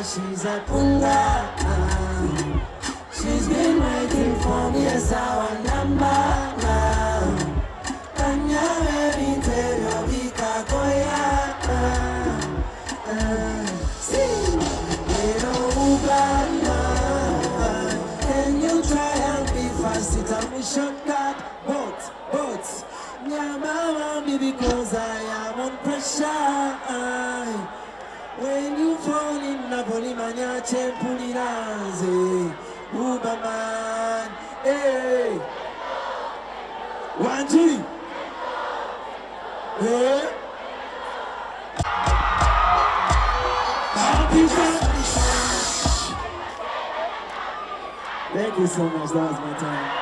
She's a punga. She's been waiting for me as our number. Kanya baby tell you bika koya. Sing, can you try and be fast? It's a me shortcut, but yeah, mama, baby, because I am on pressure. When you fall in Napoli, mania chempulinaze, Uberman, hey, 1, 2, hey. Thank you so much. That was my time.